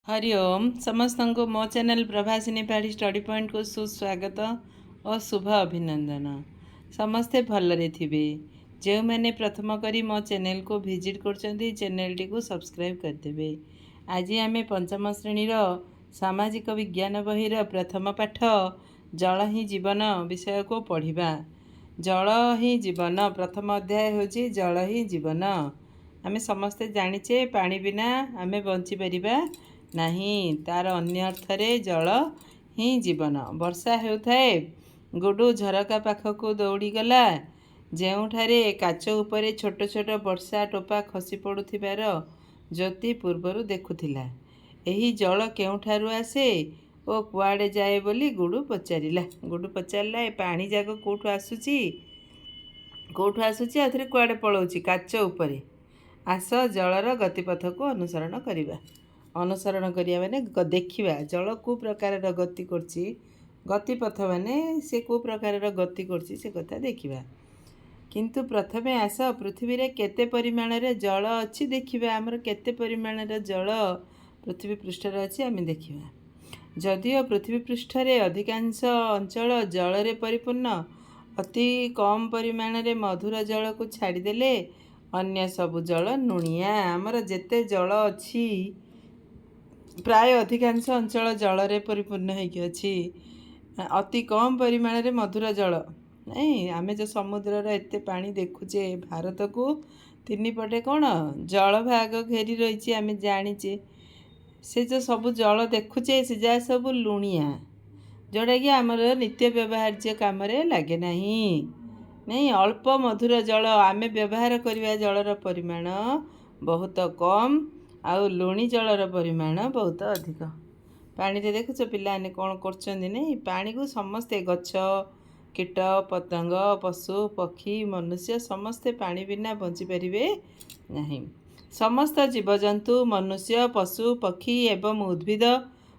हरि ओम समस्त को मो चैनल प्रभासिनी पाढ़ी स्टडी पॉइंट को सुस्वागत और शुभ अभिनंदन। समस्ते भलरे थिबे। जो मैंने प्रथम करी मो चैनल को विजिट करछंती चैनल टी को सब्सक्राइब करदेवे। आज आम पंचम श्रेणी सामाजिक विज्ञान बहीर प्रथम पाठ जल ही जीवन विषय को पढ़िबा। जल ही जीवन प्रथम अध्याय होची जल ही जीवन। आमे समस्ते जानिचे पानी बिना आमे बंची परिबा नहीं। तार अन्य अर्थरे जल ही जीवन। वर्षा हेउथाए गुडू झरका पाखकू दौड़ी गला ଯେଉଁଠାରେ କାଚ ଉପରେ ଛୋଟ ଛୋଟ ବର୍ଷା ଟୋପା ଖସି ପଡ଼ୁଥିବାର ଜ୍ୟୋତି ପୂର୍ବରୁ ଦେଖୁଥିଲା। ଏହି ଜଳ କେଉଁଠାରୁ ଆସେ ଓ କୁଆଡ଼େ ଯାଏ ବୋଲି ଗୁଡୁ ପଚାରିଲା। ଏ ପାଣି ଯାକ କେଉଁଠୁ ଆସୁଛି ଆଉଥରେ କୁଆଡ଼େ ପଳାଉଛି? କାଚ ଉପରେ। ଆସ ଜଳର ଗତିପଥକୁ ଅନୁସରଣ କରିବା। ଅନୁସରଣ କରିବା ମାନେ ଦେଖିବା ଜଳ କେଉଁ ପ୍ରକାରର ଗତି କରୁଛି। ଗତିପଥ ମାନେ ସେ କେଉଁ ପ୍ରକାରର ଗତି କରୁଛି ସେ କଥା ଦେଖିବା। କିନ୍ତୁ ପ୍ରଥମେ ଆସ ପୃଥିବୀରେ କେତେ ପରିମାଣରେ ଜଳ ଅଛି ଦେଖିବା। ଆମର କେତେ ପରିମାଣର ଜଳ ପୃଥିବୀ ପୃଷ୍ଠରେ ଅଛି ଆମେ ଦେଖିବା। ଯଦିଓ ପୃଥିବୀ ପୃଷ୍ଠରେ ଅଧିକାଂଶ ଅଞ୍ଚଳ ଜଳରେ ପରିପୂର୍ଣ୍ଣ, ଅତି କମ୍ ପରିମାଣରେ ମଧୁର ଜଳକୁ ଛାଡ଼ିଦେଲେ ଅନ୍ୟ ସବୁ ଜଳ ଲୁଣିଆ। ଆମର ଯେତେ ଜଳ ଅଛି प्राय अधिकांश अंचल जल परिपूर्ण होगी। अति कम परिमाण मधुर जल नहीं। आम जो समुद्र एत पानी देखुचे भारत को तीन पटे कौन जल भाग घेरी रही आम जाचे। से जो सब जल देखुचे से जा सब लुणिया जोटा कि आमर नित्य व्यवहार्य काम लगे नहीं। अल्प मधुर जल आम व्यवहार करवा जलर परिमाण बहुत कम आउ लुणी जलर परिमाण बहुत अधिक। पानी रे देखुच पिलाने कौन कर पानी को समस्ते गछ कीट पतंग पशु पक्षी मनुष्य समस्ते पानी बिना बंची पारे नहीं। समस्त जीवजंतु मनुष्य पशु पक्षी एवं उद्भिद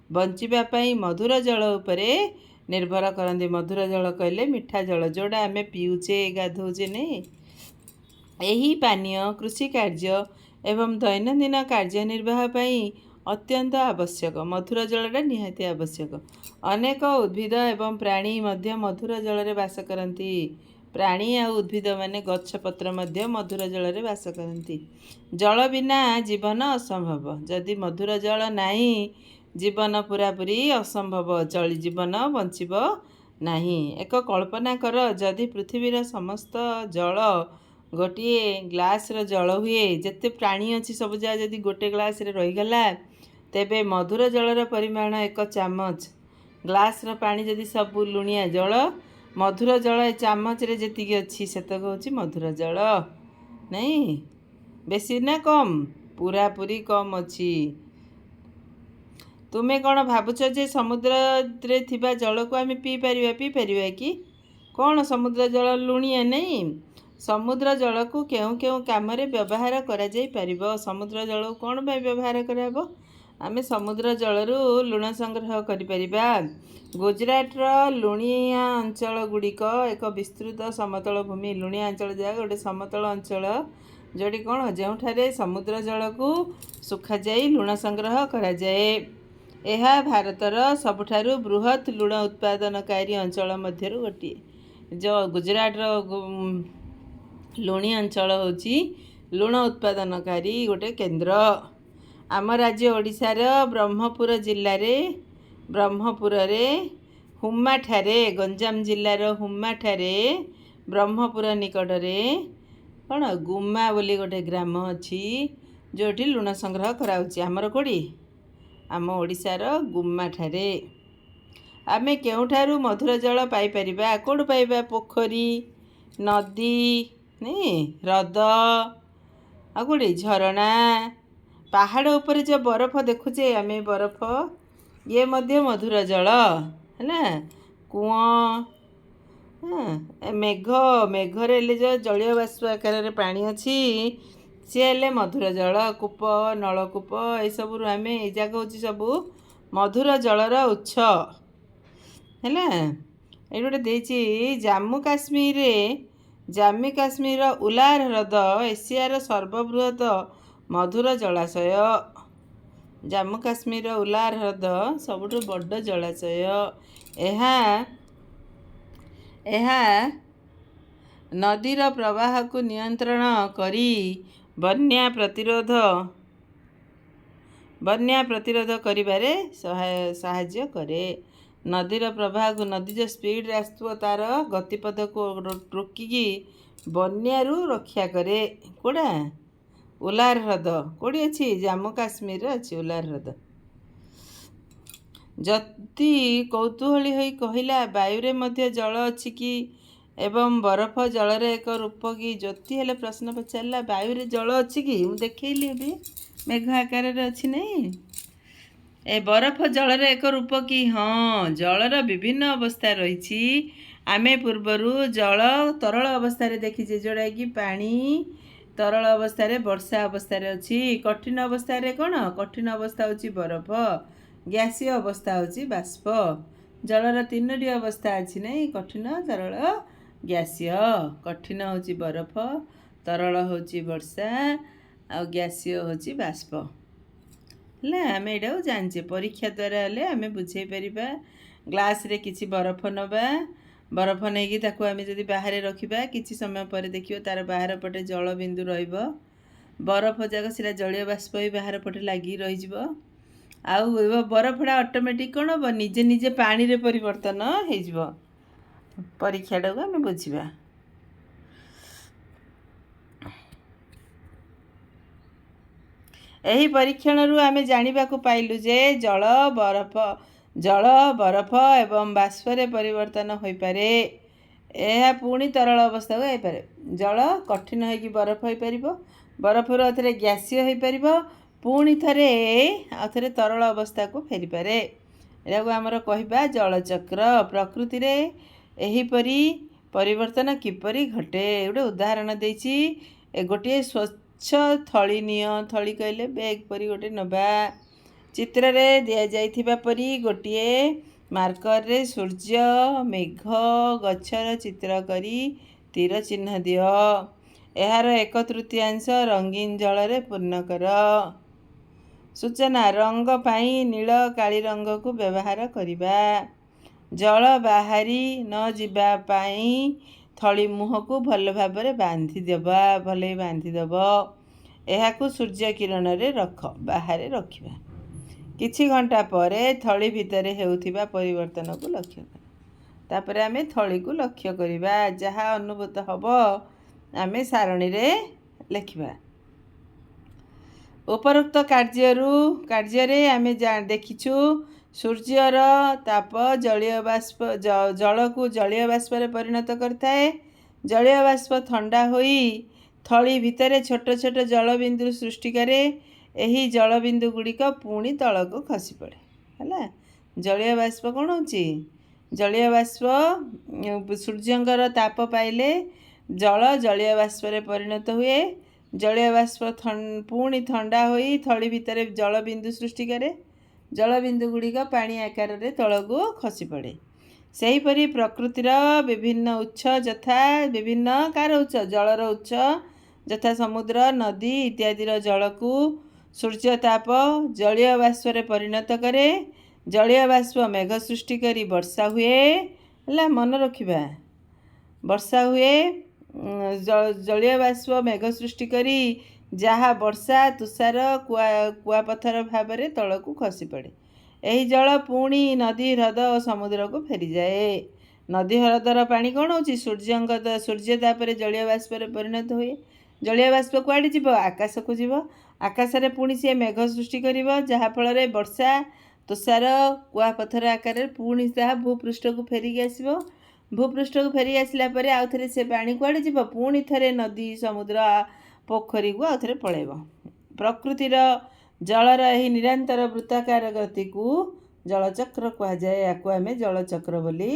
बंचापी मधुर जल उपरे निर्भर करते। मधुर जल कहले मीठा जल जोड़ा आम पीऊचे गाधोचे नहीं। यही पानीय कृषि कार्य एवं दैनंदिन कार्यनिर्वाह अत्यंत आवश्यक। मधुर जलटा निहाती आवश्यक। अनेक उद्भिद एवं प्राणी मध्य मधुर जल बास करती। प्राणी आ उद्भिद माने गछपत्र मध्य मधुर जल बास करती। जल बिना जीवन असंभव। जदि मधुर जल नहीं जीवन पूरापूरी असंभव। चली जीवन बंचिब नहीं। एक कल्पना कर जदि पृथ्वीर समस्त जल गोटे ग्लास जल हुए जिते प्राणी अच्छी सब जगह जदि गोटे ग्लास रहीगला तेबे मधुर जलर परिमाण 1 चामच। ग्लास पानी जदि सब लुणिया जल मधुर जल ए चामच रे जेतिकी अच्छी सेतक होची मधुर जल नहीं। बेसी ना कम? पूरा पूरी कम अच्छी। तुम्हें कौन भावुच जे समुद्र रे थिबा जल को आम पी परिवा कि कौन? समुद्र जल लुणिया नहीं। समुद्र जल को क्यों क्यों काम व्यवहार करा जाई परिबो? समुद्र जल को कौन भाई व्यवहार कराबो? आमे समुद्र जलरू लुण संग्रह करि परिबा। गुजरातर लुणिया अंचल गुड़िक एक विस्तृत समतल भूमि। लुणिया अंचल जगह गोटे समतल अंचल जोटी कौन जो समुद्र जल को सुखा जाई लुण संग्रह करा जाए। यह भारतर सबुठारु बृहत लुण उत्पादनकारी अंचल मध्यरु गोटे। जो गुजरातर लुणी अंचल होची लुण उत्पादनकारी गोटे केन्द्र। आम राज्य ओडिशार ब्रह्मपुर जिल्लार ब्रह्मपुर हुम्मा ठारे गंजाम जिल्लार हुम्मा ठारे ब्रह्मपुर निकटरे कौन गुम्मा बोली गोटे ग्राम अच्छी जोटी लुण संग्रह कराउची। आमर कोड़ी आम ओडिशार गुम्मा ठारे। आमे केउठारु मधुर जल पाई परिबा? कोडु पाइबा? पोखरी नदी नहीं हृद आ गोटे झरणा पहाड़ ऊपर जो बरफ देखुचे आम बरफ ये मध्य मधुर जल है। कुआं मेघ मेघरे जो जलीय बाष्प आकार पानी अच्छी सी हेले मधुर जल। कूप नलकूप ये सब आम ये जाक हूँ सब मधुर जलर उत्स है। ये गोटे देची जम्मू काश्मीर उलार हृद एशियार सर्वबृहत मधुर जलाशय। ଜାମ୍ମୁ କାଶ୍ମୀରର ଉଲାର ହ୍ରଦ ସବୁଠୁ ବଡ଼ ଜଳାଶୟ। ଏହା ଏହା ନଦୀର ପ୍ରବାହକୁ ନିୟନ୍ତ୍ରଣ କରି ବନ୍ୟା ପ୍ରତିରୋଧ କରିବାରେ ସାହାଯ୍ୟ କରେ। ନଦୀର ପ୍ରବାହକୁ ନଦୀ ଯେଉଁ ସ୍ପିଡ଼ରେ ଆସୁଥିବ ତା'ର ଗତିପଥକୁ ରୋକିକି ବନ୍ୟାରୁ ରକ୍ଷା କରେ। କେଉଁଟା? ଉଲାର ହ୍ରଦ କେଉଁଠି ଅଛି? ଜାମ୍ମୁ କାଶ୍ମୀରରେ ଅଛି ଉଲାର ହ୍ରଦ। ଯଦି କୌତୂହଳୀ ହୋଇ କହିଲା, ବାୟୁରେ ମଧ୍ୟ ଜଳ ଅଛି କି ଏବଂ ବରଫ ଜଳର ଏକ ରୂପ କି? ଜ୍ୟୋତି ହେଲେ ପ୍ରଶ୍ନ ପଚାରିଲା, ବାୟୁରେ ଜଳ ଅଛି କି? ମୁଁ ଦେଖେଇଲି ଏବେ ମେଘ ଆକାରରେ ଅଛି ନାହିଁ। ଏ ବରଫ ଜଳର ଏକ ରୂପ କି? ହଁ, ଜଳର ବିଭିନ୍ନ ଅବସ୍ଥା ରହିଛି। ଆମେ ପୂର୍ବରୁ ଜଳ ତରଳ ଅବସ୍ଥାରେ ଦେଖିଛେ, ଯେଉଁଟାକି ପାଣି ତରଳ ଅବସ୍ଥାରେ ବର୍ଷା ଅବସ୍ଥାରେ ଅଛି। କଠିନ ଅବସ୍ଥାରେ କ'ଣ? କଠିନ ଅବସ୍ଥା ହେଉଛି ବରଫ, ଗ୍ୟାସୀୟ ଅବସ୍ଥା ହେଉଛି ବାଷ୍ପ। ଜଳର 3ଟି ଅବସ୍ଥା ଅଛି ନାହିଁ, କଠିନ, ତରଳ, ଗ୍ୟାସୀୟ। କଠିନ ହେଉଛି ବରଫ, ତରଳ ହେଉଛି ବର୍ଷା, ଆଉ ଗ୍ୟାସୀୟ ହେଉଛି ବାଷ୍ପ। ହେଲା, ଆମେ ଏଇଟାକୁ ଜାଣିଛେ। ପରୀକ୍ଷା ଦ୍ୱାରା ହେଲେ ଆମେ ବୁଝେଇ ପାରିବା। ଗ୍ଲାସରେ କିଛି ବରଫ ନେବା, ବରଫ ନେଇକି ତାକୁ ଆମେ ଯଦି ବାହାରେ ରଖିବା, କିଛି ସମୟ ପରେ ଦେଖିବ ତା'ର ବାହାର ପଟେ ଜଳ ବିନ୍ଦୁ ରହିବ। ବରଫ ଯାକ ସେଟା ଜଳୀୟ ବାଷ୍ପ ହୋଇ ବାହାର ପଟେ ଲାଗି ରହିଯିବ। ଆଉ ବରଫଟା ଅଟୋମେଟିକ୍ କ'ଣ ହେବ? ନିଜେ ନିଜେ ପାଣିରେ ପରିବର୍ତ୍ତନ ହେଇଯିବ। ପରୀକ୍ଷାଟାକୁ ଆମେ ବୁଝିବା। ଏହି ପରୀକ୍ଷଣରୁ ଆମେ ଜାଣିବାକୁ ପାଇଲୁ ଯେ ଜଳ, ବରଫ ଏବଂ ବାଷ୍ପରେ ପରିବର୍ତ୍ତନ ହୋଇପାରେ। ଏହା ପୁଣି ତରଳ ଅବସ୍ଥାକୁ ହେଇପାରେ। ଜଳ କଠିନ ହୋଇକି ବରଫ ହୋଇପାରିବ, ବରଫରୁ ଆଉ ଥରେ ଗ୍ୟାସୀୟ ହୋଇପାରିବ, ପୁଣି ଥରେ ଆଉ ଥରେ ତରଳ ଅବସ୍ଥାକୁ ଫେରିପାରେ। ଏହାକୁ ଆମର କହିବା ଜଳଚକ୍ର। ପ୍ରକୃତିରେ ଏହିପରି ପରିବର୍ତ୍ତନ କିପରି ଘଟେ? ଗୋଟେ ଉଦାହରଣ ଦେଇଛି। ଗୋଟିଏ ସ୍ୱଚ୍ଛ ଥଳି ନିଅ। ଥଳି କହିଲେ ବ୍ୟାଗ୍ ପରି ଗୋଟେ ନେବା। ଚିତ୍ରରେ ଦିଆଯାଇଥିବା ପରି ଗୋଟିଏ ମାର୍କରରେ ସୂର୍ଯ୍ୟ, ମେଘ, ଗଛର ଚିତ୍ର କରି ତୀର ଚିହ୍ନ ଦିଅ। ଏହାର 1/3 ରଙ୍ଗୀନ ଜଳରେ ପୂର୍ଣ୍ଣ କର। ସୂଚନା: ରଙ୍ଗ ପାଇଁ ନୀଳ କାଳି ରଙ୍ଗକୁ ବ୍ୟବହାର କରିବା। ଜଳ ବାହାରି ନ ଯିବା ପାଇଁ ଥଳି ମୁହଁକୁ ଭଲ ଭାବରେ ବାନ୍ଧିଦେବ। ଏହାକୁ ସୂର୍ଯ୍ୟ କିରଣରେ ବାହାରେ ରଖିବା। କିଛି ଘଣ୍ଟା ପରେ ଥଳି ଭିତରେ ହେଉଥିବା ପରିବର୍ତ୍ତନକୁ ଲକ୍ଷ୍ୟ କର। ତାପରେ ଆମେ ଥଳିକୁ ଲକ୍ଷ୍ୟ କରିବା। ଯାହା ଅନୁଭୂତ ହେବ ଆମେ ସାରଣୀରେ ଲେଖିବା। ଉପରୋକ୍ତ କାର୍ଯ୍ୟରେ ଆମେ ଦେଖିଛୁ ସୂର୍ଯ୍ୟର ତାପ ଜଳକୁ ଜଳୀୟ ବାଷ୍ପରେ ପରିଣତ କରିଥାଏ। ଜଳୀୟ ବାଷ୍ପ ଥଣ୍ଡା ହୋଇ ଥଳି ଭିତରେ ଛୋଟ ଛୋଟ ଜଳବିନ୍ଦୁ ସୃଷ୍ଟି କରେ। ଏହି ଜଳବିନ୍ଦୁ ଗୁଡ଼ିକ ପୁଣି ତଳକୁ ଖସି ପଡ଼େ। ହେଲା, ଜଳୀୟ ବାଷ୍ପ କ'ଣ ହେଉଛି? ଜଳୀୟ ବାଷ୍ପ ସୂର୍ଯ୍ୟଙ୍କର ତାପ ପାଇଲେ ଜଳୀୟ ବାଷ୍ପରେ ପରିଣତ ହୁଏ। ଜଳୀୟ ବାଷ୍ପ ପୁଣି ଥଣ୍ଡା ହୋଇ ଥଳି ଭିତରେ ଜଳବିନ୍ଦୁ ସୃଷ୍ଟି କରେ। ଜଳବିନ୍ଦୁ ଗୁଡ଼ିକ ପାଣି ଆକାରରେ ତଳକୁ ଖସି ପଡ଼େ। ସେହିପରି ପ୍ରକୃତିର ବିଭିନ୍ନ ଉତ୍ସ ଜଳର ଉତ୍ସ ଯଥା ସମୁଦ୍ର, ନଦୀ ଇତ୍ୟାଦିର ଜଳକୁ ସୂର୍ଯ୍ୟତାପ ଜଳୀୟ ବାଷ୍ପରେ ପରିଣତ କରେ। ଜଳୀୟ ବାଷ୍ପ ମେଘ ସୃଷ୍ଟି କରି ବର୍ଷା ହୁଏ। ହେଲା, ମନେ ରଖିବା। ବର୍ଷା ହୁଏ। ଜଳୀୟ ବାଷ୍ପ ମେଘ ସୃଷ୍ଟି କରି ଯାହା ବର୍ଷା, ତୁଷାର, କୁଆପଥର ଭାବରେ ତଳକୁ ଖସି ପଡ଼େ। ଏହି ଜଳ ପୁଣି ନଦୀ, ହ୍ରଦ ଓ ସମୁଦ୍ରକୁ ଫେରିଯାଏ। ନଦୀ, ହ୍ରଦର ପାଣି କ'ଣ ହେଉଛି? ସୂର୍ଯ୍ୟ ତାପରେ ଜଳୀୟ ବାଷ୍ପରେ ପରିଣତ ହୁଏ। ଜଳୀୟ ବାଷ୍ପ କୁଆଡ଼େ ଯିବ? ଆକାଶକୁ ଯିବ। ଆକାଶରେ ପୁଣି ସିଏ ମେଘ ସୃଷ୍ଟି କରିବ, ଯାହାଫଳରେ ବର୍ଷା, ତୁଷାର, କୁଆପଥର ଆକାରରେ ପୁଣି ତାହା ଭୂପୃଷ୍ଠକୁ ଫେରିକି ଆସିବ। ଭୂପୃଷ୍ଠକୁ ଫେରି ଆସିଲା ପରେ ଆଉ ଥରେ ସେ ପାଣି କୁଆଡ଼େ ଯିବ? ପୁଣି ଥରେ ନଦୀ, ସମୁଦ୍ର, ପୋଖରୀକୁ ଆଉ ଥରେ ପଳାଇବ। ପ୍ରକୃତିର ଜଳର ଏହି ନିରନ୍ତର ବୃତ୍ତାକାର ଗତିକୁ ଜଳଚକ୍ର କୁହାଯାଏ। ଏହାକୁ ଆମେ ଜଳଚକ୍ର ବୋଲି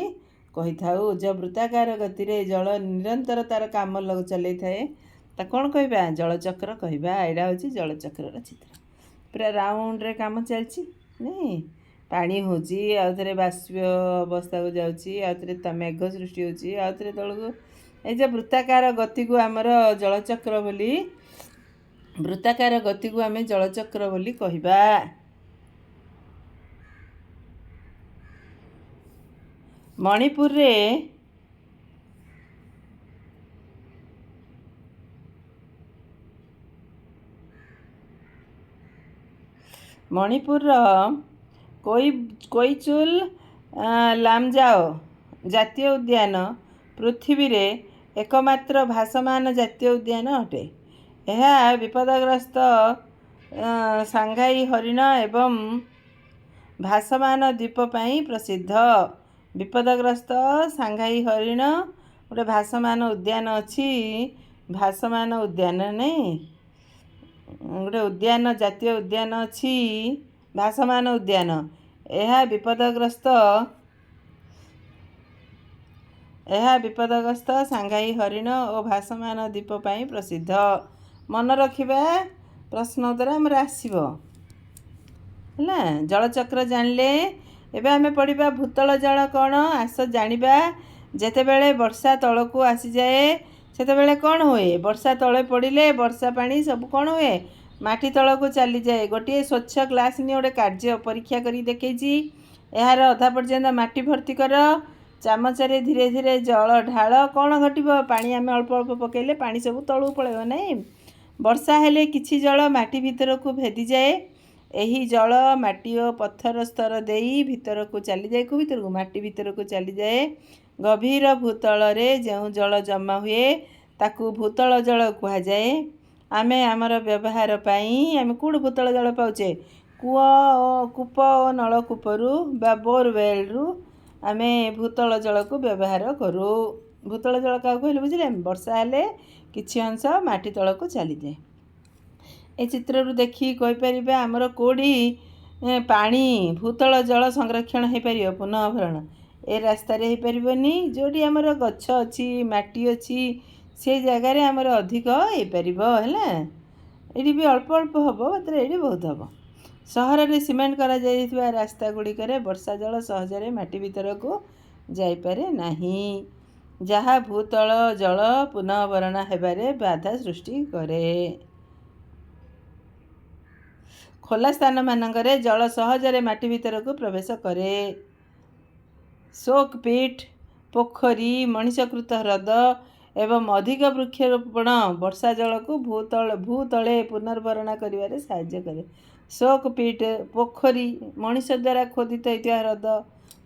କହିଥାଉ। ଯେଉଁ ବୃତ୍ତାକାର ଗତିରେ ଜଳ ନିରନ୍ତର ତା'ର କାମ ଚଲେଇଥାଏ ତାକୁ କ'ଣ କହିବା? ଜଳଚକ୍ର କହିବା। ଏଇଟା ହେଉଛି ଜଳଚକ୍ରର ଚିତ୍ର। ପୁରା ରାଉଣ୍ଡରେ କାମ ଚାଲିଛି ନାଇଁ। ପାଣି ହେଉଛି, ଆଉ ଥରେ ବାଷ୍ପ ଅବସ୍ଥାକୁ ଯାଉଛି, ଆଉ ଥରେ ମେଘ ସୃଷ୍ଟି ହେଉଛି, ଆଉ ଥରେ ତଳକୁ। ଏଇ ଯେଉଁ ବୃତ୍ତାକାର ଗତିକୁ ଆମର ଜଳଚକ୍ର ବୋଲି ଆମେ ଜଳଚକ୍ର ବୋଲି କହିବା। ମଣିପୁରରେ ମଣିପୁରର କୋଇଚୁଲ ଲାମଜାଓ ଜାତୀୟ ଉଦ୍ୟାନ ପୃଥିବୀରେ ଏକମାତ୍ର ଭାସମାନ ଜାତୀୟ ଉଦ୍ୟାନ ଅଟେ। ଏହା ବିପଦଗ୍ରସ୍ତ ସାଙ୍ଘାଇ ହରିଣ ଏବଂ ଭାସମାନ ଦ୍ୱୀପ ପାଇଁ ପ୍ରସିଦ୍ଧ। ବିପଦଗ୍ରସ୍ତ ସାଙ୍ଘାଇ ହରିଣ ଗୋଟେ ଭାସମାନ ଉଦ୍ୟାନ ଅଛି। ଭାସମାନ ଉଦ୍ୟାନ ନାହିଁ, ଗୋଟେ ଉଦ୍ୟାନ ଜାତୀୟ ଉଦ୍ୟାନ ଅଛି ଭାସମାନ ଉଦ୍ୟାନ। ଏହା ବିପଦଗ୍ରସ୍ତ ସାଙ୍ଘାଇ ହରିଣ ଓ ଭାସମାନ ଦ୍ୱୀପ ପାଇଁ ପ୍ରସିଦ୍ଧ। ମନେ ରଖିବା, ପ୍ରଶ୍ନ ଉତ୍ତର ଆମର ଆସିବ ହେଲା। ଜଳଚକ୍ର ଜାଣିଲେ। ଏବେ ଆମେ ପଢ଼ିବା ଭୂତଳ ଜଳ କ'ଣ। ଆସ ଜାଣିବା। ଯେତେବେଳେ ବର୍ଷା ତଳକୁ ଆସିଯାଏ ସେତେବେଳେ କ'ଣ ହୁଏ? ବର୍ଷା ତଳେ ପଡ଼ିଲେ ବର୍ଷା ପାଣି ସବୁ କ'ଣ ହୁଏ? ମାଟି ତଳକୁ ଚାଲିଯାଏ। ଗୋଟିଏ ସ୍ୱଚ୍ଛ ଗ୍ଲାସ୍ ନିଏ, ଗୋଟେ କାର୍ଯ୍ୟ ପରୀକ୍ଷା କରି ଦେଖେଇଛି। ଏହାର ଅଧା ପର୍ଯ୍ୟନ୍ତ ମାଟି ଭର୍ତ୍ତି କର, ଚାମଚରେ ଧୀରେ ଧୀରେ ଜଳ ଢାଳ। କ'ଣ ଘଟିବ? ପାଣି ଆମେ ଅଳ୍ପ ଅଳ୍ପ ପକାଇଲେ ପାଣି ସବୁ ତଳକୁ ପଳାଇବ ନାହିଁ। ବର୍ଷା ହେଲେ କିଛି ଜଳ ମାଟି ଭିତରକୁ ଭେଦିଯାଏ। ଏହି ଜଳ ମାଟି ଓ ପଥର ସ୍ତର ଦେଇ ଭିତରକୁ ଚାଲିଯାଏ। ଭିତରକୁ ମାଟି ଭିତରକୁ ଚାଲିଯାଏ। ଗଭୀର ଭୂତଳରେ ଯେଉଁ ଜଳ ଜମା ହୁଏ ତାକୁ ଭୂତଳ ଜଳ କୁହାଯାଏ। ଆମେ ଆମର ବ୍ୟବହାର ପାଇଁ ଆମେ କେଉଁଠୁ ଭୂତଳ ଜଳ ପାଉଛେ? କୂପ ଓ ନଳକୂପରୁ ବା ବୋରୱେଲ୍ରୁ ଆମେ ଭୂତଳ ଜଳକୁ ବ୍ୟବହାର କରୁ। ଭୂତଳ ଜଳ କାହାକୁ କହିଲେ ବୁଝିଲେ? ବର୍ଷା ହେଲେ କିଛି ଅଂଶ ମାଟି ତଳକୁ ଚାଲିଯାଏ। ଏ ଚିତ୍ରରୁ ଦେଖିକି କହିପାରିବା ଆମର କେଉଁଠି ପାଣି ଭୂତଳ ଜଳ ସଂରକ୍ଷଣ ହୋଇପାରିବ, ପୁନଃଭରଣ। ଏ ରାସ୍ତାରେ ହୋଇପାରିବନି। ଯେଉଁଠି ଆମର ଗଛ ଅଛି, ମାଟି ଅଛି, ସେ ଜାଗାରେ ଆମର ଅଧିକ ହେଇପାରିବ ହେଲା। ଏଇଠି ବି ଅଳ୍ପ ଅଳ୍ପ ହେବ, ମାତ୍ର ଏଇଠି ବହୁତ ହେବ। ସହରରେ ସିମେଣ୍ଟ କରାଯାଇଥିବା ରାସ୍ତା ଗୁଡ଼ିକରେ ବର୍ଷା ଜଳ ସହଜରେ ମାଟି ଭିତରକୁ ଯାଇପାରେ ନାହିଁ, ଯାହା ଭୂତଳ ଜଳ ପୁନଃଭରଣ ହେବାରେ ବାଧା ସୃଷ୍ଟି କରେ। ଖୋଲା ସ୍ଥାନମାନଙ୍କରେ ଜଳ ସହଜରେ ମାଟି ଭିତରକୁ ପ୍ରବେଶ କରେ। ସୋକ୍ ପିଟ୍, ପୋଖରୀ, ମଣିଷକୃତ ହ୍ରଦ ଏବଂ ଅଧିକ ବୃକ୍ଷରୋପଣ ବର୍ଷା ଜଳକୁ ଭୂତଳେ ପୁନର୍ଭରଣ କରିବାରେ ସାହାଯ୍ୟ କରେ। ସୋକ୍ ପିଟ୍, ପୋଖରୀ, ମଣିଷ ଦ୍ୱାରା ଖୋଦିତ ହୋଇଥିବା ହ୍ରଦ,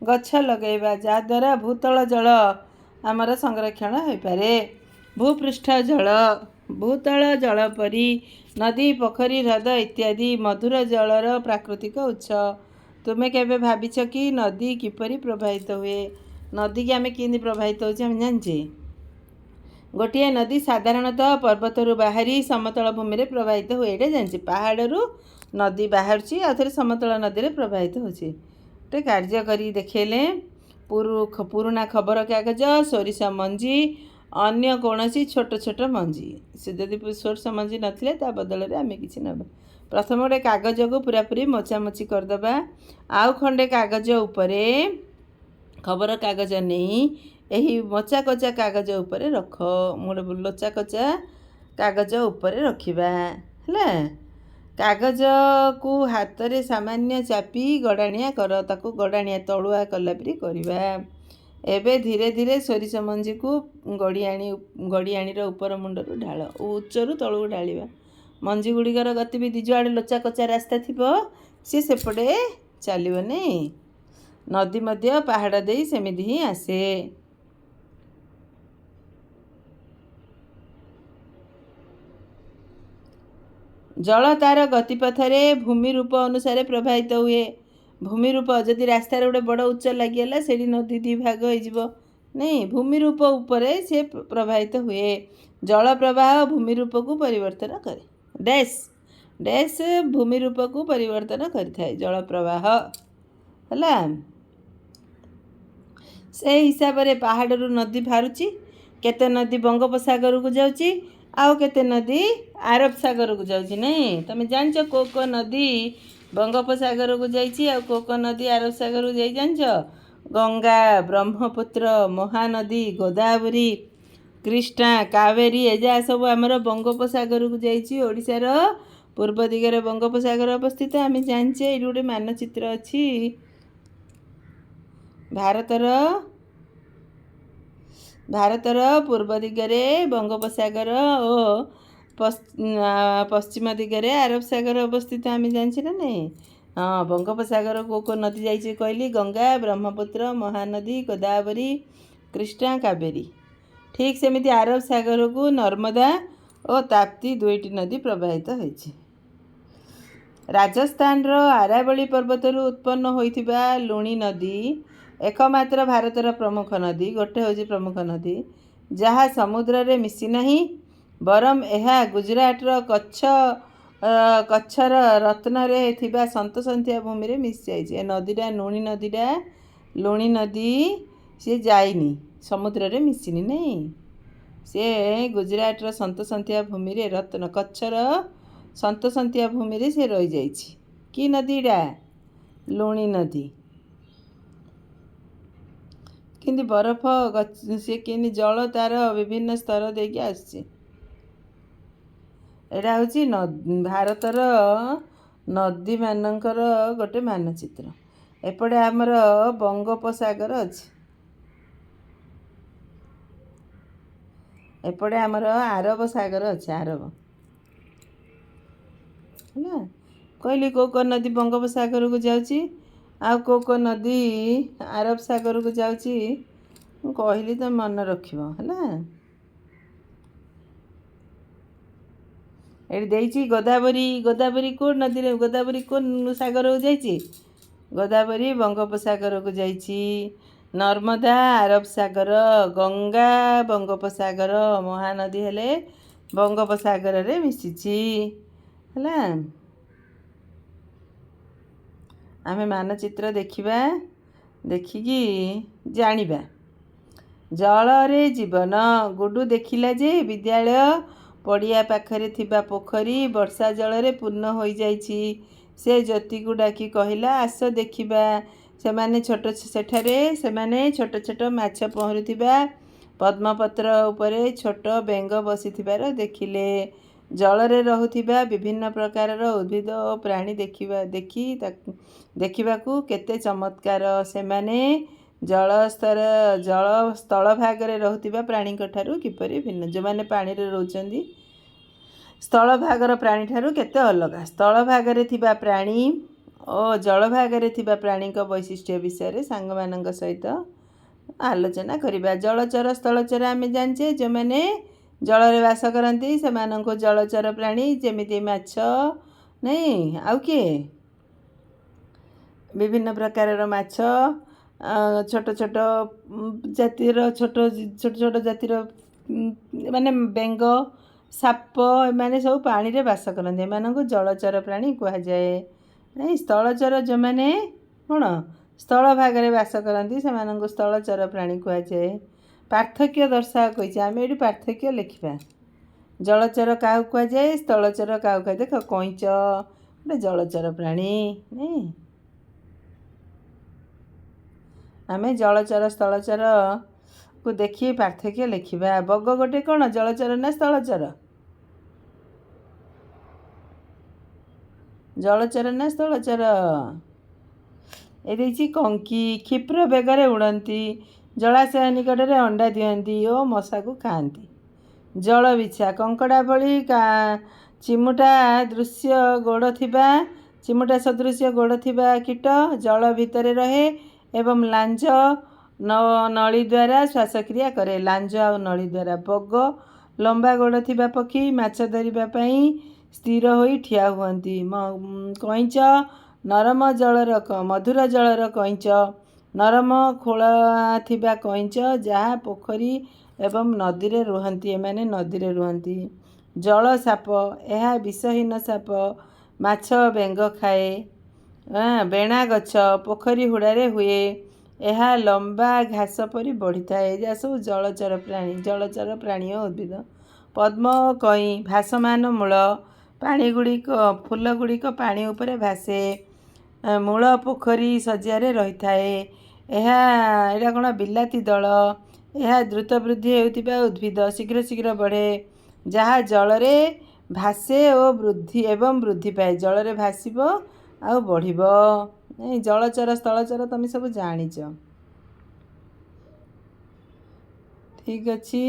ଗଛ ଲଗାଇବା, ଯାହାଦ୍ୱାରା ଭୂତଳ ଜଳ ଆମର ସଂରକ୍ଷଣ ହୋଇପାରେ। ଭୂପୃଷ୍ଠ ଜଳ, ଭୂତଳ ଜଳ ପରି ନଦୀ, ପୋଖରୀ, ହ୍ରଦ ଇତ୍ୟାଦି ମଧୁର ଜଳର ପ୍ରାକୃତିକ ଉତ୍ସ। ତୁମେ କେବେ ଭାବିଛ କି ନଦୀ କିପରି ପ୍ରବାହିତ ହୁଏ? ନଦୀକି ଆମେ କେମିତି ପ୍ରବାହିତ ହେଉଛି ଆମେ ଜାଣିଛେ। ଗୋଟିଏ ନଦୀ ସାଧାରଣତଃ ପର୍ବତରୁ ବାହାରି ସମତଳ ଭୂମିରେ ପ୍ରବାହିତ ହୁଏ, ଏଇଟା ଜାଣିଛେ। ପାହାଡ଼ରୁ ନଦୀ ବାହାରୁଛି, ଆଉ ଥରେ ସମତଳ ନଦୀରେ ପ୍ରବାହିତ ହେଉଛି। ଗୋଟେ କାର୍ଯ୍ୟ କରି ଦେଖେଇଲେ। ପୁରୁଣା ଖବରକାଗଜ, ସୋରିଷ ମଞ୍ଜି, ଅନ୍ୟ କୌଣସି ଛୋଟ ଛୋଟ ମଞ୍ଜି। ସେ ଯଦି ସୋରିଷ ମଞ୍ଜି ନଥିଲେ ତା ବଦଳରେ ଆମେ କିଛି ନେବା। ପ୍ରଥମେ ଗୋଟେ କାଗଜକୁ ପୁରାପୁରି ମୋଚାମୋଚି କରିଦେବା। ଆଉ ଖଣ୍ଡେ କାଗଜ ଉପରେ ଖବରକାଗଜ ନେଇ ଏହି ମୋଚା କଚା କାଗଜ ଉପରେ ରଖ। ଗୋଟେ ଲୋଚା କଚା କାଗଜ ଉପରେ ରଖିବା ହେଲା। କାଗଜକୁ ହାତରେ ସାମାନ୍ୟ ଚାପି ଗଡ଼ାଣିଆ କର। ତାକୁ ଗଡ଼ାଣିଆ ତଳୁଆ କଲା ପରି କରିବା। ଏବେ ଧୀରେ ଧୀରେ ସୋରିଷ ମଞ୍ଜିକୁ ଗଡ଼ିଆଣିର ଉପର ମୁଣ୍ଡରୁ ଢାଳ। ଉଚ୍ଚରୁ ତଳକୁ ଢାଳିବା। ମଞ୍ଜି ଗୁଡ଼ିକର ଗତିବିଧି, ଯୁଆଡ଼େ ଲୋଚା କଚା ରାସ୍ତା ଥିବ ସିଏ ସେପଟେ ଚାଲିବନି। ନଦୀ ମଧ୍ୟ ପାହାଡ଼ ଦେଇ ସେମିତି ହିଁ ଆସେ। ଜଳ ତାର ଗତିପଥରେ ଭୂମିରୂପ ଅନୁସାରେ ପ୍ରବାହିତ ହୁଏ। ଭୂମିରୂପ ଯଦି ରାସ୍ତାରେ ଗୋଟେ ବଡ଼ ଉଚ୍ଚ ଲାଗିଗଲା ସେଇଠି ନଦୀ ଦୁଇ ଭାଗ ହେଇଯିବ ନାଇଁ। ଭୂମିରୂପ ଉପରେ ସେ ପ୍ରବାହିତ ହୁଏ। ଜଳ ପ୍ରବାହ ଭୂମିରୂପକୁ ପରିବର୍ତ୍ତନ କରେ। ଡ୍ୟାସ୍ ଭୂମିରୂପକୁ ପରିବର୍ତ୍ତନ କରିଥାଏ ଜଳ ପ୍ରବାହ ହେଲା। ସେହି ହିସାବରେ ପାହାଡ଼ରୁ ନଦୀ ବାହାରୁଛି। କେତେ ନଦୀ ବଙ୍ଗୋପସାଗରକୁ ଯାଉଛି, ଆଉ କେତେ ନଦୀ ଆରବ ସାଗରକୁ ଯାଉଛି ନାଇଁ। ତମେ ଜାଣିଛ କେଉଁ ନଦୀ ବଙ୍ଗୋପସାଗରକୁ ଯାଇଛି ଆଉ କେଉଁ ନଦୀ ଆରବ ସାଗରକୁ ଯାଇ ଜାଣିଛ? ଗଙ୍ଗା, ବ୍ରହ୍ମପୁତ୍ର, ମହାନଦୀ, ଗୋଦାବରୀ, କୃଷ୍ଣା, କାବେରୀ, ଏଯାକ ସବୁ ଆମର ବଙ୍ଗୋପସାଗରକୁ ଯାଇଛି। ଓଡ଼ିଶାର ପୂର୍ବ ଦିଗରେ ବଙ୍ଗୋପସାଗର ଅବସ୍ଥିତ। ଆମେ ଜାଣିଛେ ଏଇଠି ଗୋଟେ ମାନଚିତ୍ର ଅଛି ଭାରତର ଭାରତର ପୂର୍ବ ଦିଗରେ ବଙ୍ଗୋପସାଗର ଓ ପଶ୍ଚିମ ଦିଗରେ ଆରବ ସାଗର ଅବସ୍ଥିତ। ଆମେ ଜାଣିଛେ ନା ନାହିଁ? ହଁ, ବଙ୍ଗୋପସାଗର କେଉଁ ନଦୀ ଯାଇଛି କହିଲି? ଗଙ୍ଗା, ବ୍ରହ୍ମପୁତ୍ର, ମହାନଦୀ, ଗୋଦାବରୀ, କୃଷ୍ଣା, କାବେରୀ। ଠିକ୍ ସେମିତି ଆରବ ସାଗରକୁ ନର୍ମଦା ଓ ତାପ୍ତି ଦୁଇଟି ନଦୀ ପ୍ରବାହିତ ହୋଇଛି। ରାଜସ୍ଥାନର ଆରାବଳୀ ପର୍ବତରୁ ଉତ୍ପନ୍ନ ହୋଇଥିବା ଲୁଣି ନଦୀ ଏକମାତ୍ର ଭାରତର ପ୍ରମୁଖ ନଦୀ। ଗୋଟେ ହେଉଛି ପ୍ରମୁଖ ନଦୀ ଯାହା ସମୁଦ୍ରରେ ମିଶି ନାହିଁ, ବରଂ ଏହା ଗୁଜରାଟର କଚ୍ଛର ରତ୍ନରେ ଥିବା ସନ୍ତସନ୍ତିଆ ଭୂମିରେ ମିଶିଯାଇଛି। ଏ ନଦୀଟା ଲୁଣି ନଦୀ, ସିଏ ଯାଇନି, ସମୁଦ୍ରରେ ମିଶିନି, ନାହିଁ। ସେ ଗୁଜରାଟର ସନ୍ତସନ୍ତିଆ ଭୂମିରେ କଚ୍ଛର ସନ୍ତସନ୍ତିଆ ଭୂମିରେ ସେ ରହିଯାଇଛି। କି ନଦୀଟା? ଲୁଣି ନଦୀ। କେମିତି ବରଫ ସେ କେମିତି ଜଳ ତାର ବିଭିନ୍ନ ସ୍ତର ଦେଇକି ଆସୁଛି। ଏଇଟା ହେଉଛି ଭାରତର ନଦୀମାନଙ୍କର ଗୋଟେ ମାନଚିତ୍ର। ଏପଟେ ଆମର ବଙ୍ଗୋପସାଗର ଅଛି, ଏପଟେ ଆମର ଆରବ ସାଗର ଅଛି। ଆରବ ହେଲା, କହିଲି କେଉଁ ନଦୀ ବଙ୍ଗୋପସାଗରକୁ ଯାଉଛି ଆଉ କେଉଁ ନଦୀ ଆରବ ସାଗରକୁ ଯାଉଛି, ମୁଁ କହିଲି ତ ମନେ ରଖିବ ହେଲା। ଏଠି ଦେଇଛି ଗୋଦାବରୀ କେଉଁ ନଦୀରେ, ଗୋଦାବରୀ କେଉଁ ସାଗରକୁ ଯାଇଛି? ଗୋଦାବରୀ ବଙ୍ଗୋପସାଗରକୁ ଯାଇଛି। ନର୍ମଦା ଆରବ ସାଗର, ଗଙ୍ଗା ବଙ୍ଗୋପସାଗର, ମହାନଦୀ ହେଲେ ବଙ୍ଗୋପସାଗରରେ ମିଶିଛି ହେଲା। ଆମେ ମାନଚିତ୍ର ଦେଖିବା, ଦେଖିକି ଜାଣିବା। ଜଳରେ ଜୀବନ। ଗୁଡୁ ଦେଖିଲା ଯେ ବିଦ୍ୟାଳୟ ପଡ଼ିଆ ପାଖରେ ଥିବା ପୋଖରୀ ବର୍ଷା ଜଳରେ ପୂର୍ଣ୍ଣ ହୋଇଯାଇଛି। ସେ ଜ୍ୟୋତିକୁ ଡାକି କହିଲା, ଆସ ଦେଖିବା। ସେମାନେ ଛୋଟ ଛୋଟ ମାଛ ପହଁରୁଥିବା, ପଦ୍ମପତ୍ର ଉପରେ ଛୋଟ ବେଙ୍ଗ ବସିଥିବାର ଦେଖିଲେ। ଜଳରେ ରହୁଥିବା ବିଭିନ୍ନ ପ୍ରକାରର ଉଦ୍ଭିଦ ଓ ପ୍ରାଣୀ ଦେଖିବାକୁ କେତେ ଚମତ୍କାର। ସେମାନେ ଜଳ ସ୍ଥଳଭାଗରେ ରହୁଥିବା ପ୍ରାଣୀଙ୍କ ଠାରୁ କିପରି ଭିନ୍ନ? ଯେଉଁମାନେ ପାଣିରେ ରହୁଛନ୍ତି ସ୍ଥଳଭାଗର ପ୍ରାଣୀଠାରୁ କେତେ ଅଲଗା। ସ୍ଥଳଭାଗରେ ଥିବା ପ୍ରାଣୀ ଓ ଜଳଭାଗରେ ଥିବା ପ୍ରାଣୀଙ୍କ ବୈଶିଷ୍ଟ୍ୟ ବିଷୟରେ ସାଙ୍ଗମାନଙ୍କ ସହିତ ଆଲୋଚନା କରିବା। ଜଳଚର ସ୍ଥଳଚର ଆମେ ଜାଣିଛେ, ଯେଉଁମାନେ ଜଳରେ ବାସ କରନ୍ତି ସେମାନଙ୍କୁ ଜଳଚର ପ୍ରାଣୀ, ଯେମିତି ମାଛ, ନାହିଁ ଆଉ କିଏ? ବିଭିନ୍ନ ପ୍ରକାରର ମାଛ, ଛୋଟ ଛୋଟ ଜାତିର ମାନେ ବେଙ୍ଗ, ସାପ, ଏମାନେ ସବୁ ପାଣିରେ ବାସ କରନ୍ତି, ଏମାନଙ୍କୁ ଜଳଚର ପ୍ରାଣୀ କୁହାଯାଏ। ସ୍ଥଳଚର ଯେଉଁମାନେ କ'ଣ ସ୍ଥଳଭାଗରେ ବାସ କରନ୍ତି ସେମାନଙ୍କୁ ସ୍ଥଳଚର ପ୍ରାଣୀ କୁହାଯାଏ। ପାର୍ଥକ୍ୟ ଦର୍ଶାଅ କହିଛି, ଆମେ ଏଠି ପାର୍ଥକ୍ୟ ଲେଖିବା। ଜଳଚର କାହାକୁ କୁହାଯାଏ, ସ୍ଥଳଚର କାହାକୁ କୁହାଯାଏ? ଦେଖ, କଇଁଚ ଗୋଟେ ଜଳଚର ପ୍ରାଣୀ, ନାହିଁ। ଆମେ ଜଳଚର ସ୍ଥଳଚରକୁ ଦେଖି ପାର୍ଥକ୍ୟ ଲେଖିବା। ବଗ ଗୋଟେ କ'ଣ ଜଳଚର ନା ସ୍ଥଳଚର? ଜଳଚର ନା ସ୍ଥଳଚର? ଏ ଦେଇଛି କଙ୍କି, କ୍ଷିପ୍ର ବେଗରେ ଉଡ଼ନ୍ତି, ଜଳାଶୟ ନିକଟରେ ଅଣ୍ଡା ଦିଅନ୍ତି ଓ ମଶାକୁ ଖାଆନ୍ତି। ଜଳବିଛା, କଙ୍କଡ଼ା ଭଳି ଚିମୁଟା ସଦୃଶ୍ୟ ଗୋଡ଼ ଥିବା କୀଟ, ଜଳ ଭିତରେ ରହେ ଏବଂ ଲାଞ୍ଜ ନଳୀ ଦ୍ୱାରା ଶ୍ୱାସକ୍ରିୟା କରେ। ଲାଞ୍ଜ ଆଉ ନଳୀ ଦ୍ୱାରା। ବଗ ଲମ୍ବା ଗୋଡ଼ ଥିବା ପକ୍ଷୀ, ମାଛ ଧରିବା ପାଇଁ ସ୍ଥିର ହୋଇ ଠିଆ ହୁଅନ୍ତି। କଇଁଛ ମଧୁର ଜଳର କଇଁଛ, ନରମ ଖୋଳ ଥିବା କଇଁଛ ଯାହା ପୋଖରୀ ଏବଂ ନଦୀରେ ରୁହନ୍ତି, ଏମାନେ ନଦୀରେ ରୁହନ୍ତି। ଜଳ ସାପ, ଏହା ବିଷହୀନ ସାପ, ମାଛ ବେଙ୍ଗ ଖାଏ। ବେଣା ଗଛ, ପୋଖରୀ ହୁଡ଼ାରେ ହୁଏ, ଏହା ଲମ୍ବା ଘାସ ପରି ବଢ଼ିଥାଏ। ଯାହା ସବୁ ଜଳଚର ପ୍ରାଣୀ ଓ ଉଦ୍ଭିଦ। ପଦ୍ମ ଓ କଇଁ, ଭାସମାନ ମୂଳ, ଫୁଲଗୁଡ଼ିକ ପାଣି ଉପରେ ଭାସେ, ମୂଳ ପୋଖରୀ ଶଯ୍ୟାରେ ରହିଥାଏ। ଏଇଟା କ'ଣ ବିଲାତି ଦଳ, ଏହା ଦ୍ରୁତ ବୃଦ୍ଧି ହେଉଥିବା ଉଦ୍ଭିଦ, ଶୀଘ୍ର ବଢ଼େ, ଯାହା ଜଳରେ ଭାସେ ଏବଂ ବୃଦ୍ଧି ପାଏ। ଜଳରେ ଭାସିବ ଆଉ ବଢ଼ିବ। ଜଳଚର ସ୍ଥଳଚର ତମେ ସବୁ ଜାଣିଛ। ଠିକ୍ ଅଛି।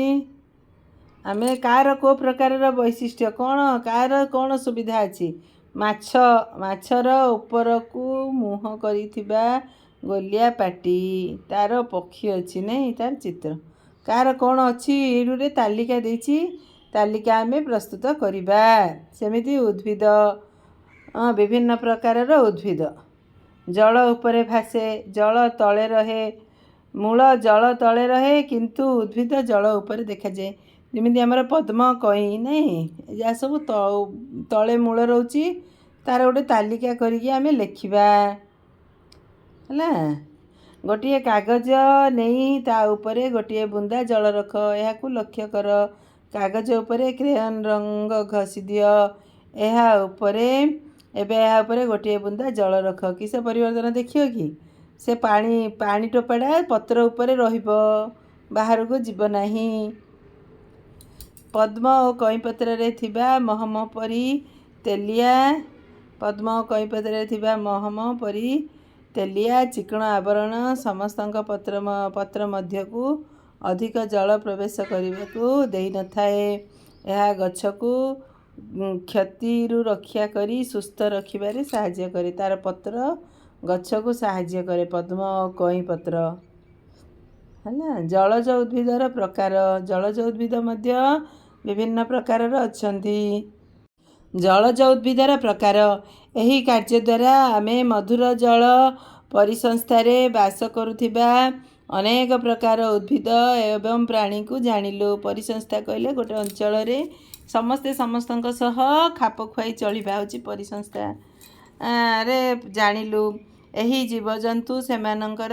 ଆମେ କାହାର କେଉଁ ପ୍ରକାରର ବୈଶିଷ୍ଟ୍ୟ କ'ଣ, କାହାର କ'ଣ ସୁବିଧା ଅଛି? ମାଛର ଉପରକୁ ମୁହଁ କରିଥିବା ଗୋଲିଆ ପାଟି, ତା'ର ପକ୍ଷୀ ଅଛି ନାହିଁ, ତା'ର ଚିତ୍ର। କାହାର କ'ଣ ଅଛି ଏଇରେ ତାଲିକା ଦେଇଛି, ତାଲିକା ଆମେ ପ୍ରସ୍ତୁତ କରିବା। ସେମିତି ଉଦ୍ଭିଦ, ବିଭିନ୍ନ ପ୍ରକାରର ଉଦ୍ଭିଦ ଜଳ ଉପରେ ଭାସେ, ଜଳ ତଳେ ରହେ। ମୂଳ ଜଳ ତଳେ ରହେ କିନ୍ତୁ ଉଦ୍ଭିଦ ଜଳ ଉପରେ ଦେଖାଯାଏ। ଯେମିତି ଆମର ପଦ୍ମ, କଇଁ ନାହିଁ, ଯାହା ସବୁ ତଳେ ମୂଳ ରହୁଛି, ତା'ର ଗୋଟେ ତାଲିକା କରିକି ଆମେ ଲେଖିବା ହେଲା। ଗୋଟିଏ କାଗଜ ନେଇ ତା ଉପରେ ଗୋଟିଏ ବୁନ୍ଦା ଜଳ ରଖ, ଏହାକୁ ଲକ୍ଷ୍ୟ କର। କାଗଜ ଉପରେ କ୍ରେୟନ୍ ରଙ୍ଗ ଘଷି ଦିଅ। ଏହା ଉପରେ ଗୋଟିଏ ବୁନ୍ଦା ଜଳ ରଖ। କିସ ପରିବର୍ତ୍ତନ ଦେଖିବ କି? ସେ ପାଣି ଟୋପାଟା ପତ୍ର ଉପରେ ରହିବ, ବାହାରକୁ ଯିବ ନାହିଁ। ପଦ୍ମ ଓ କଇଁପତ୍ରରେ ଥିବା ମହମ ପରି ତେଲିଆ ଚିକ୍କଣ ଆବରଣ ସମସ୍ତଙ୍କ ପତ୍ର ମଧ୍ୟକୁ ଅଧିକ ଜଳ ପ୍ରବେଶ କରିବାକୁ ଦେଇନଥାଏ। ଏହା ଗଛକୁ କ୍ଷତିରୁ ରକ୍ଷା କରି ସୁସ୍ଥ ରଖିବାରେ ସାହାଯ୍ୟ କରେ। ତା'ର ପତ୍ର ଗଛକୁ ସାହାଯ୍ୟ କରେ, ପଦ୍ମ ଓ କଇଁପତ୍ର ହେଲା। ଜଳଜ ଉଦ୍ଭିଦର ପ୍ରକାର। ଜଳଜ ଉଦ୍ଭିଦ ମଧ୍ୟ ବିଭିନ୍ନ ପ୍ରକାରର ଅଛନ୍ତି। ଜଳଜ ଉଦ୍ଭିଦର ପ୍ରକାର। ଏହି କାର୍ଯ୍ୟ ଦ୍ୱାରା ଆମେ ମଧୁର ଜଳ ପରିସଂସ୍ଥାରେ ବାସ କରୁଥିବା ଅନେକ ପ୍ରକାର ଉଦ୍ଭିଦ ଏବଂ ପ୍ରାଣୀକୁ ଜାଣିଲୁ। ପରିସଂସ୍ଥା କହିଲେ ଗୋଟେ ଅଞ୍ଚଳରେ ସମସ୍ତେ ସମସ୍ତଙ୍କ ସହ ଖାପ ଖୁଆଇ ଚଳିବା ହେଉଛି ପରିସଂସ୍ଥା। ଜାଣିଲୁ ଏହି ଜୀବଜନ୍ତୁମାନଙ୍କର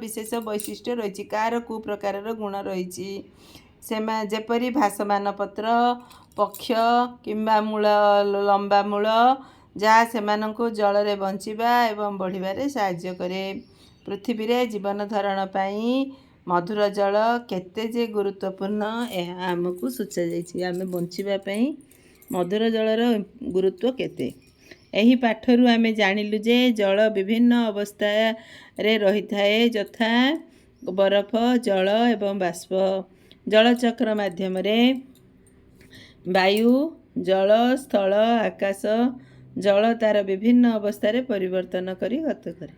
ବିଶେଷ ବୈଶିଷ୍ଟ୍ୟ ରହିଛି। କାହାର କେଉଁ ପ୍ରକାରର ଗୁଣ ରହିଛି? ଯେପରି ଭାସମାନ ପତ୍ର, ପକ୍ଷ କିମ୍ବା ଲମ୍ବା ମୂଳ, ଯାହା ସେମାନଙ୍କୁ ଜଳରେ ବଞ୍ଚିବା ଏବଂ ବଢ଼ିବାରେ ସାହାଯ୍ୟ କରେ। ପୃଥିବୀରେ ଜୀବନ ଧାରଣ ପାଇଁ ମଧୁର ଜଳ କେତେ ଯେ ଗୁରୁତ୍ୱପୂର୍ଣ୍ଣ, ଏହା ଆମକୁ ସୂଚାଯାଇଛି। ଆମେ ବଞ୍ଚିବା ପାଇଁ ମଧୁର ଜଳର ଗୁରୁତ୍ୱ କେତେ। ଏହି ପାଠରୁ ଆମେ ଜାଣିଲୁ ଯେ ଜଳ ବିଭିନ୍ନ ଅବସ୍ଥାରେ ରହିଥାଏ, ଯଥା ବରଫ, ଜଳ ଏବଂ ବାଷ୍ପ। ଜଳଚକ୍ର ମାଧ୍ୟମରେ ବାୟୁ, ଜଳ, ସ୍ଥଳ, ଆକାଶ ଜଳ ତା'ର ବିଭିନ୍ନ ଅବସ୍ଥାରେ ପରିବର୍ତ୍ତନ କରି ଗତି କରେ।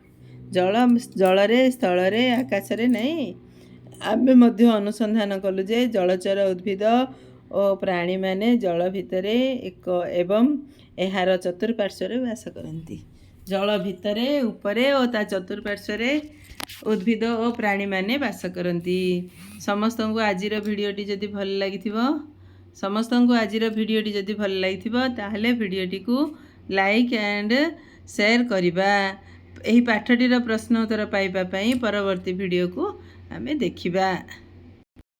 ଜଳରେ, ସ୍ଥଳରେ, ଆକାଶରେ ନାହିଁ। ଆମେ ମଧ୍ୟ ଅନୁସନ୍ଧାନ କଲୁ ଯେ ଜଳଚର ଉଦ୍ଭିଦ ଓ ପ୍ରାଣୀମାନେ ଜଳ ଭିତରେ ଏବଂ ଏହାର ଚତୁଃପାର୍ଶ୍ୱରେ ବାସ କରନ୍ତି। ଜଳ ଭିତରେ, ଉପରେ ଓ ତା ଚତୁଃପାର୍ଶ୍ୱରେ ଉଦ୍ଭିଦ ଓ ପ୍ରାଣୀମାନେ ବାସ କରନ୍ତି। ସମସ୍ତଙ୍କୁ ଆଜିର ଭିଡ଼ିଓଟି ଯଦି ଭଲ ଲାଗିଥିବ ତାହେଲେ ଭିଡ଼ିଓଟିକୁ ଲାଇକ୍ ଆଣ୍ଡ ସେୟାର କରିବା। ଏହି ପାଠଟିର ପ୍ରଶ୍ନ ଉତ୍ତର ପାଇବା ପାଇଁ ପରବର୍ତ୍ତୀ ଭିଡ଼ିଓକୁ ଆମେ ଦେଖିବା।